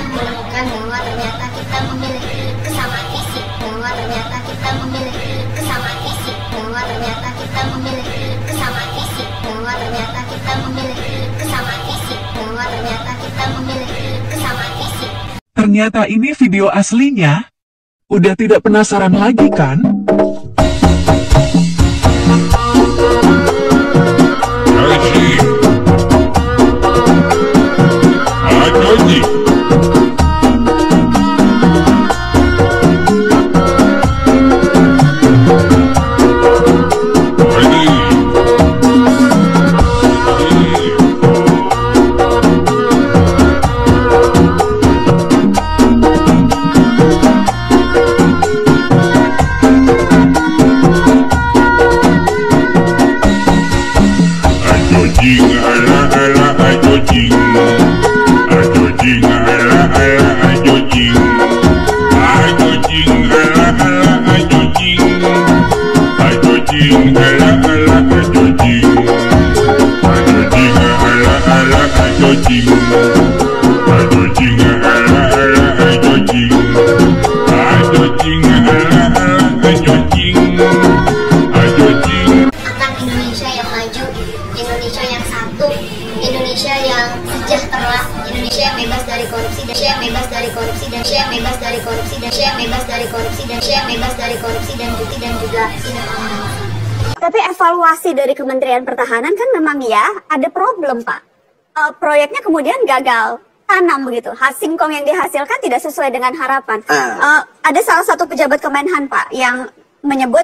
menemukan bahwa ternyata kita memiliki kesamaan visi, bahwa ternyata kita memiliki kesamaan visi, bahwa ternyata kita memiliki kesamaan visi, bahwa ternyata kita memiliki kesamaan visi, bahwa ternyata kita memiliki kesamaan visi. Ternyata ini video aslinya. Udah tidak penasaran lagi kan? Indonesia yang satu, Indonesia yang sejahtera, Indonesia yang bebas dari korupsi, dan yang bebas dari korupsi, dan yang bebas dari korupsi, dan yang bebas dari korupsi, dan yang bebas dari korupsi dan judi dan juga tindak pidana. Tapi evaluasi dari Kementerian Pertahanan kan memang ya ada problem, Pak. Proyeknya kemudian gagal tanam begitu. Singkong yang dihasilkan tidak sesuai dengan harapan. Ada salah satu pejabat Kemenhan, Pak, yang menyebut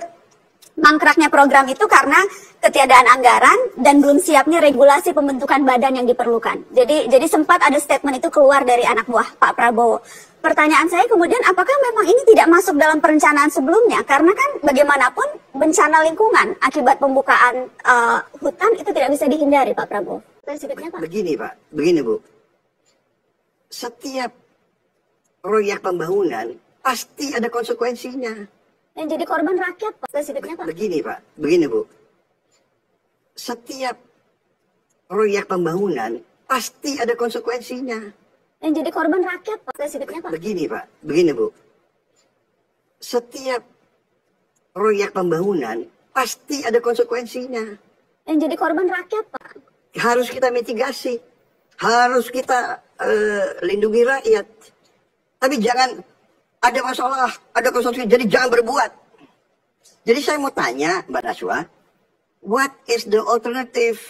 mangkraknya program itu karena ketiadaan anggaran dan belum siapnya regulasi pembentukan badan yang diperlukan. Jadi sempat ada statement itu keluar dari anak buah Pak Prabowo. Pertanyaan saya kemudian, apakah memang ini tidak masuk dalam perencanaan sebelumnya? Karena kan bagaimanapun bencana lingkungan akibat pembukaan hutan itu tidak bisa dihindari, Pak Prabowo. Spesifiknya, Pak? Begini Bu. Setiap proyek pembangunan pasti ada konsekuensinya. Yang jadi korban rakyat, Pak. Spesifiknya, Pak? Begini Bu. Setiap proyek pembangunan pasti ada konsekuensinya. Yang jadi korban rakyat, Pak. Spesifiknya, Pak? Begini Bu. Setiap proyek pembangunan pasti ada konsekuensinya. Yang jadi korban rakyat, Pak. Harus kita mitigasi. Harus kita lindungi rakyat. Tapi jangan ada masalah, ada konsekuensi, jadi jangan berbuat. Jadi saya mau tanya Mbak Naswa, what is the alternative?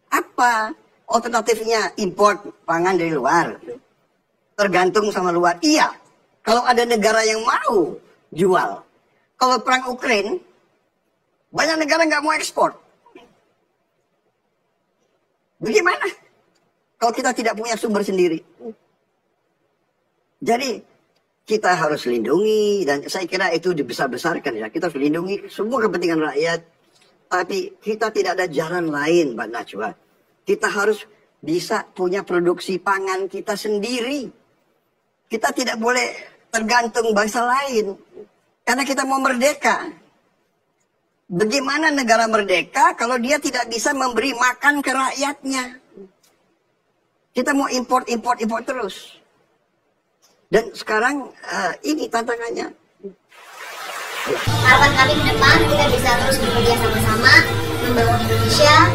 Apa alternatifnya? Import pangan dari luar, tergantung sama luar. Iya, kalau ada negara yang mau jual. Kalau perang Ukraina, banyak negara nggak mau ekspor. Bagaimana kalau kita tidak punya sumber sendiri? Jadi kita harus lindungi, dan saya kira itu dibesar-besarkan ya. Kita harus lindungi semua kepentingan rakyat. Tapi kita tidak ada jalan lain, Mbak Najwa. Kita harus bisa punya produksi pangan kita sendiri. Kita tidak boleh tergantung bangsa lain. Karena kita mau merdeka. Bagaimana negara merdeka kalau dia tidak bisa memberi makan ke rakyatnya? Kita mau import terus. Dan sekarang ini tantangannya. Harapan kami ke depan kita bisa terus bekerja sama-sama membangun Indonesia.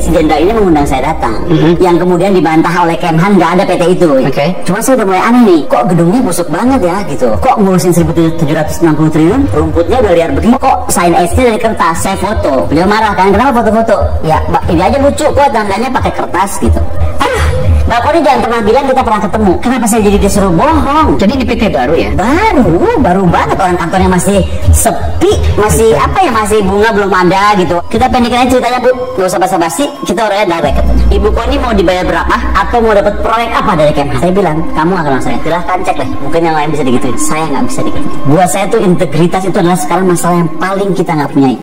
si jenderal ini mengundang saya datang, yang kemudian dibantah oleh Kemhan nggak ada PT itu. Cuma saya udah mulai aneh nih, kok gedungnya busuk banget ya gitu, kok ngurusin 1.760 triliun, rumputnya udah liar begini, kok sign S-nya dari kertas. Saya foto, beliau marah kan, kenapa foto-foto? Ya ini aja lucu kok, tandanya pakai kertas gitu. Mbak Koni jangan pernah bilang kita pernah ketemu. Kenapa saya jadi disuruh bohong? Jadi di PT baru ya? Baru banget, orang kantornya masih sepi, masih apa ya, masih bunga belum ada gitu. Kita pendekin aja ceritanya Bu, gak usah basa-basi, kita orangnya direct. Ibu Koni mau dibayar berapa atau mau dapat proyek apa dari Kemhan? Saya bilang, kamu akan saya silahkan cek deh, mungkin yang lain bisa digituin, saya nggak bisa digituin. Buat saya tuh integritas itu adalah sekarang masalah yang paling kita nggak punya.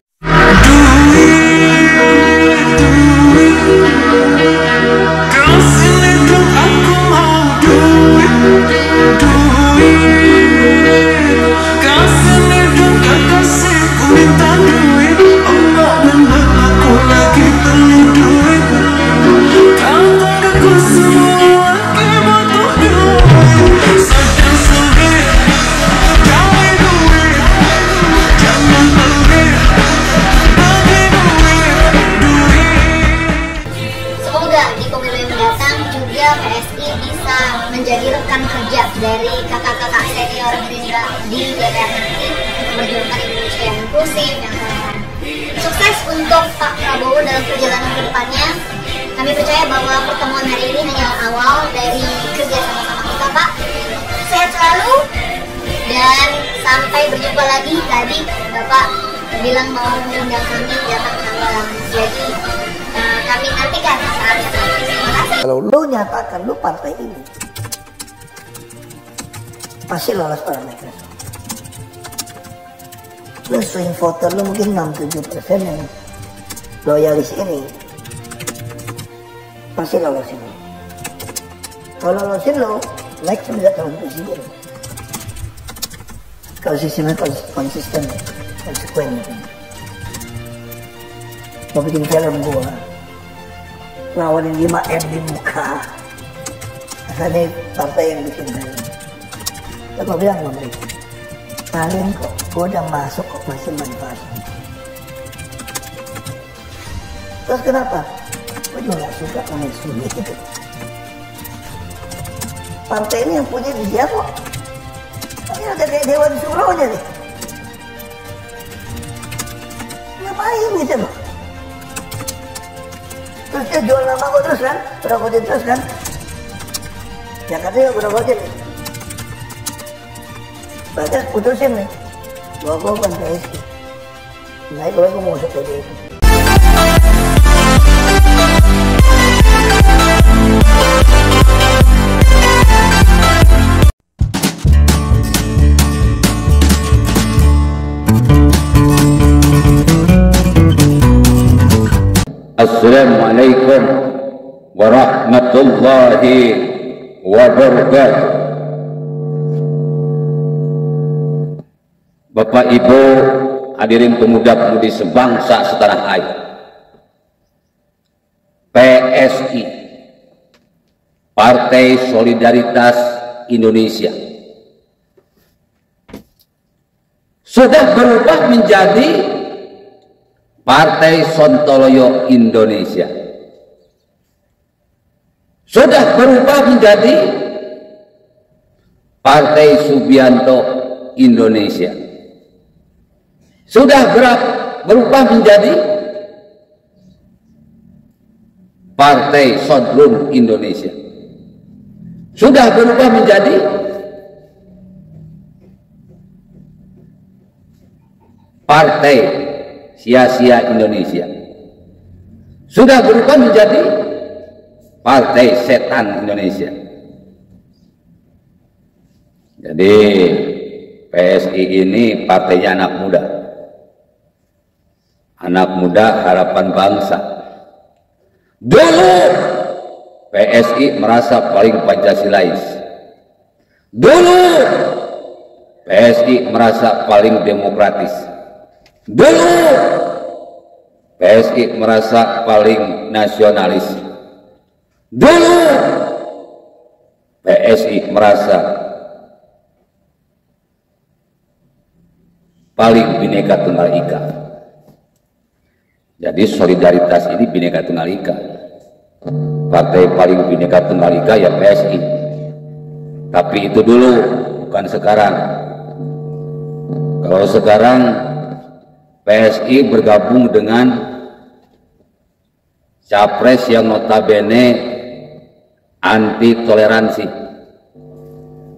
menjadi rekan kerja dari kakak-kakak senior Gerindra di DPR nanti, memperjuangkan Indonesia yang inklusif, yang toleran. Sukses untuk Pak Prabowo dalam perjalanan ke depannya. Kami percaya bahwa pertemuan hari ini hanya awal dari kerja sama-sama kita, Pak. Sehat selalu dan sampai berjumpa lagi. Tadi Bapak bilang mau mengundang kami datang ke Hambalang. Jadi kami nantikan saatnya. Terima kasih. Kalau lu nyatakan lu partai ini pasti lolos parameter. Lu swing voter lu mungkin 6-7% yang loyalis ini pasti lolosin lu. Kalau lolosin lu, next bisa calon presiden. Kalau sistemnya konsisten, konsekuen gitu. Mau bikin film gua lawanin 5M di muka, asalnya partai yang bikin film. Aku bilang sama mereka, kalian kok, gua udah masuk kok masih manfaatin. Terus kenapa? Gua juga gak suka sama isu gitu. Partai ini yang punya dia kok. Ini ada kayak Dewan Suronya nih. Ngapain gitu loh? Terus dia jual nama gua terus kan? Berokotin terus kan? Ya katanya berokotin nih. Bahkan putusin nih, bahwa gue bukan PSI. Naik gue mau masuk PDIP. Assalamualaikum warahmatullahi wabarakatuh. Bapak Ibu hadirin pemuda-pemudi sebangsa setanah air, PSI, Partai Solidaritas Indonesia, sudah berubah menjadi Partai Sontoloyo Indonesia, sudah berubah menjadi Partai Subianto Indonesia, sudah berubah menjadi Partai Sodrun Indonesia, sudah berubah menjadi Partai Sia-sia Indonesia, sudah berubah menjadi Partai Setan Indonesia. Jadi PSI ini partainya anak muda. Anak muda harapan bangsa. Dulu PSI merasa paling Pancasilais. Dulu PSI merasa paling demokratis. Dulu PSI merasa paling nasionalis. Dulu PSI merasa paling Bhinneka Tunggal Ika. Jadi solidaritas ini Bhinneka Tunggal Ika. Partai paling Bhinneka Tunggal Ika ya PSI. Tapi itu dulu, bukan sekarang. Kalau sekarang PSI bergabung dengan capres yang notabene anti toleransi,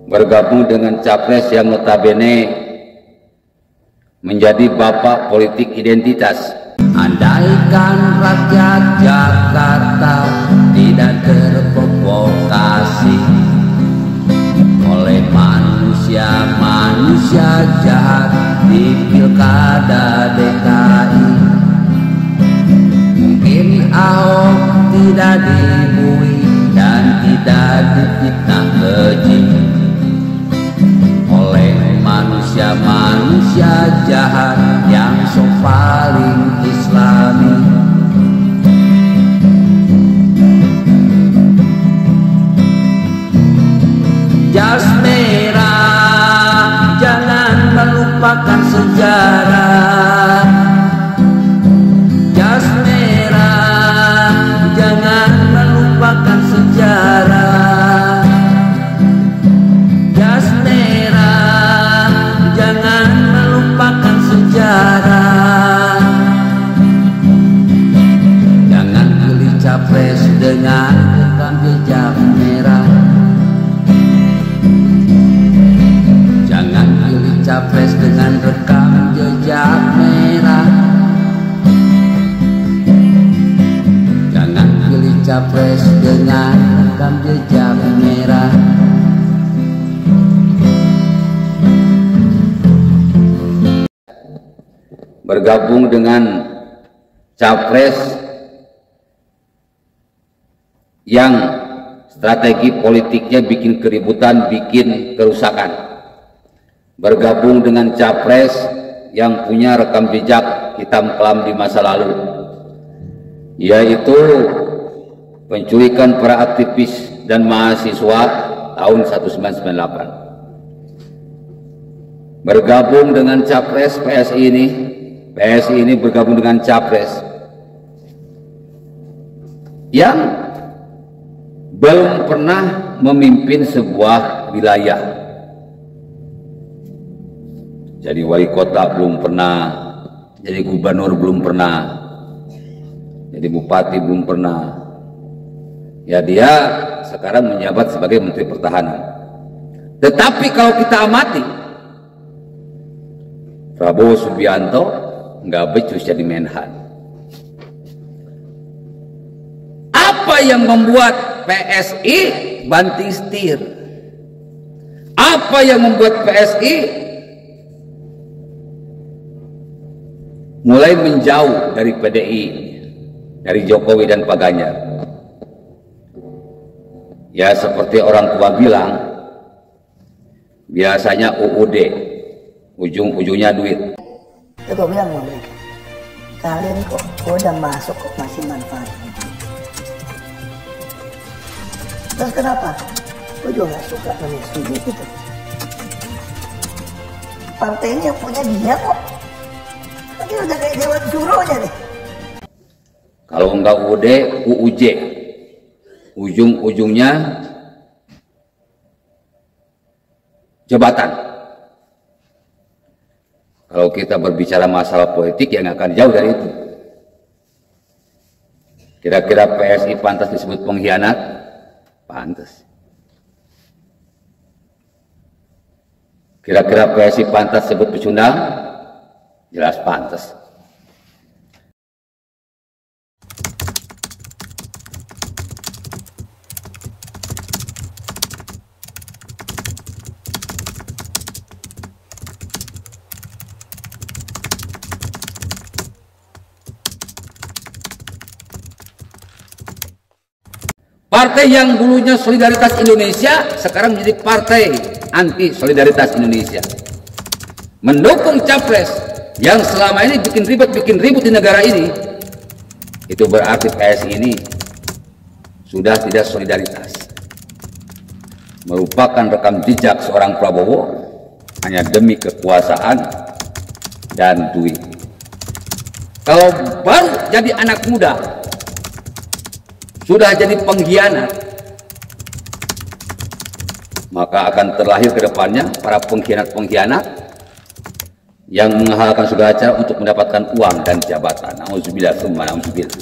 bergabung dengan capres yang notabene menjadi bapak politik identitas. Andaikan rakyat Jakarta tidak terprovokasi oleh manusia jahat di pilkada DKI, mungkin Ahok tidak dibui dan tidak difitnah keji oleh manusia jahat yang so paling islami. Jas merah, jangan melupakan sejarah. Jas merah, jangan melupakan sejarah. Jas merah, jangan melupakan sejarah. Jangan pilih capres dengan rekam jejak merah. Jangan pilih capres dengan rekam jejak merah. Jangan pilih capres dengan rekam jejak merah. Bergabung dengan capres yang strategi politiknya bikin keributan, bikin kerusakan. Bergabung dengan capres yang punya rekam jejak hitam kelam di masa lalu, yaitu penculikan para aktivis dan mahasiswa tahun 1998. Bergabung dengan capres PSI ini bergabung dengan capres yang belum pernah memimpin sebuah wilayah. Jadi wali kota belum pernah, jadi gubernur belum pernah, jadi bupati belum pernah. Ya dia sekarang menjabat sebagai Menteri Pertahanan. Tetapi kalau kita amati, Prabowo Subianto nggak becus jadi Menhan. Apa yang membuat PSI banting setir? Apa yang membuat PSI mulai menjauh dari PDI, dari Jokowi dan Pak Ganjar? Ya seperti orang tua bilang, biasanya UUD, ujung-ujungnya duit. Itu gue bilang sama mereka, kalian kok udah masuk kok masih manfaat. Terus kenapa? Gue juga gak suka namanya studi itu. Partainya punya dia kok. Ini udah kayak Dewan Suronya nih. Kalau enggak UUD, UUJ, ujung-ujungnya jabatan. Kalau kita berbicara masalah politik yang akan jauh dari itu. Kira-kira PSI pantas disebut pengkhianat? Pantas. Kira-kira PSI pantas disebut pecundang? Jelas pantas. Partai yang dulunya Solidaritas Indonesia sekarang menjadi partai anti Solidaritas Indonesia. Mendukung capres yang selama ini bikin ribut di negara ini. Itu berarti PSI ini sudah tidak solidaritas. Merupakan rekam jejak seorang Prabowo hanya demi kekuasaan dan duit. Kalau baru jadi anak muda, sudah jadi pengkhianat, maka akan terlahir ke depannya para pengkhianat-pengkhianat yang menghalalkan segala cara untuk mendapatkan uang dan jabatan. Nauzubillah summa nauzubillah.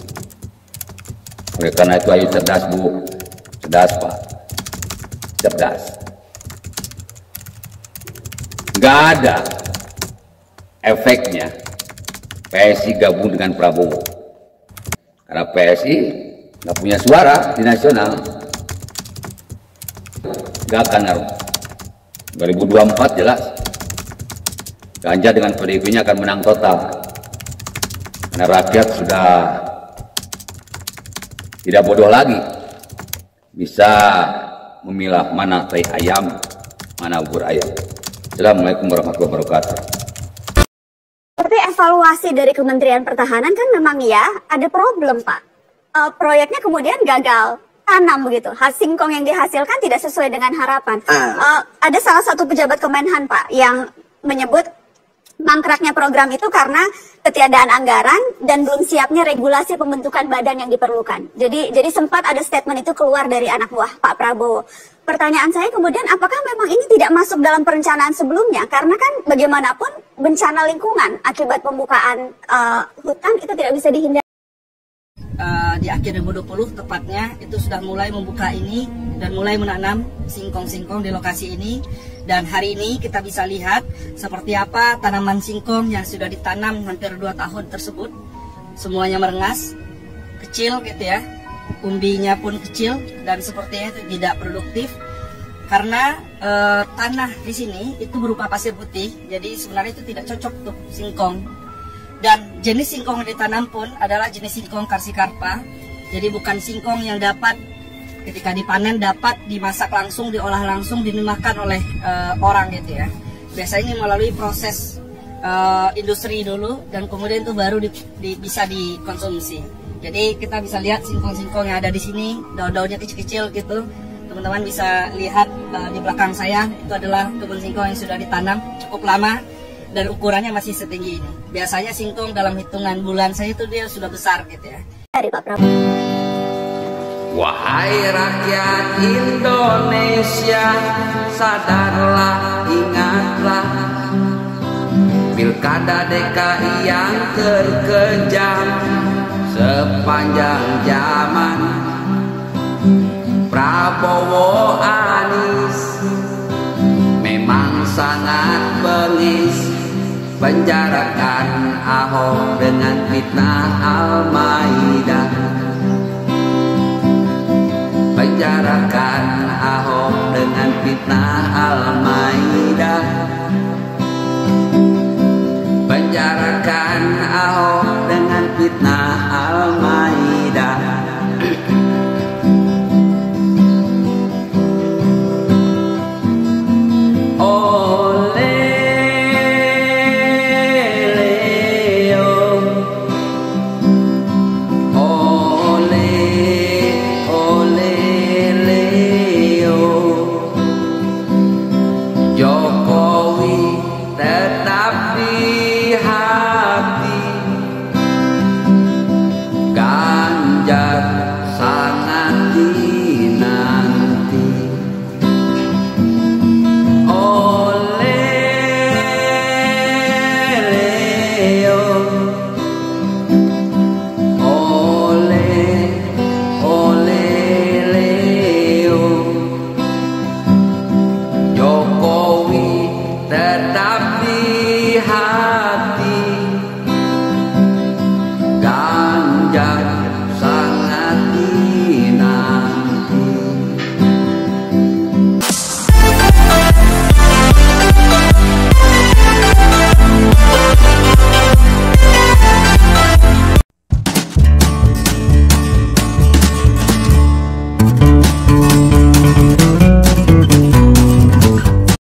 Oleh karena itu, ayo cerdas Bu, cerdas Pak, cerdas. Nggak ada efeknya PSI gabung dengan Prabowo, karena PSI nggak punya suara di nasional, nggak akan ngaruh. 2024 jelas Ganjar dengan PDIP-nya akan menang total, karena rakyat sudah tidak bodoh lagi, bisa memilah mana tai ayam, mana bubur ayam. Assalamualaikum warahmatullahi wabarakatuh. Tapi evaluasi dari Kementerian Pertahanan kan memang ya ada problem Pak. Proyeknya kemudian gagal tanam begitu. Singkong yang dihasilkan tidak sesuai dengan harapan. Ada salah satu pejabat Kemenhan Pak yang menyebut mangkraknya program itu karena ketiadaan anggaran dan belum siapnya regulasi pembentukan badan yang diperlukan. Jadi sempat ada statement itu keluar dari anak buah Pak Prabowo. Pertanyaan saya kemudian, apakah memang ini tidak masuk dalam perencanaan sebelumnya? Karena kan bagaimanapun bencana lingkungan akibat pembukaan hutan itu tidak bisa dihindari. Di akhir 2020 tepatnya itu sudah mulai membuka ini dan mulai menanam singkong-singkong di lokasi ini. Dan hari ini kita bisa lihat seperti apa tanaman singkong yang sudah ditanam hampir 2 tahun tersebut. Semuanya merengas, kecil gitu ya. Umbinya pun kecil dan sepertinya itu tidak produktif. Karena tanah di sini itu berupa pasir putih. Jadi sebenarnya itu tidak cocok untuk singkong. Dan jenis singkong yang ditanam pun adalah jenis singkong Karsikarpa. Jadi bukan singkong yang dapat ketika dipanen dapat dimasak langsung, diolah langsung, dimakan oleh orang gitu ya. Biasanya ini melalui proses industri dulu dan kemudian itu baru bisa dikonsumsi. Jadi kita bisa lihat singkong-singkong yang ada di sini, daun-daunnya kecil-kecil gitu. Teman-teman bisa lihat di belakang saya itu adalah kebun singkong yang sudah ditanam cukup lama dan ukurannya masih setinggi ini. Biasanya singkong dalam hitungan bulan saya itu dia sudah besar gitu ya. Dari Pak Prabowo. Wahai rakyat Indonesia, sadarlah, ingatlah, Pilkada DKI yang terkejam sepanjang zaman. Prabowo Anies memang sangat bengis, penjarakan Ahok dengan fitnah Al-Maidah. Penjarakan Ahok dengan fitnah Al-Maidah.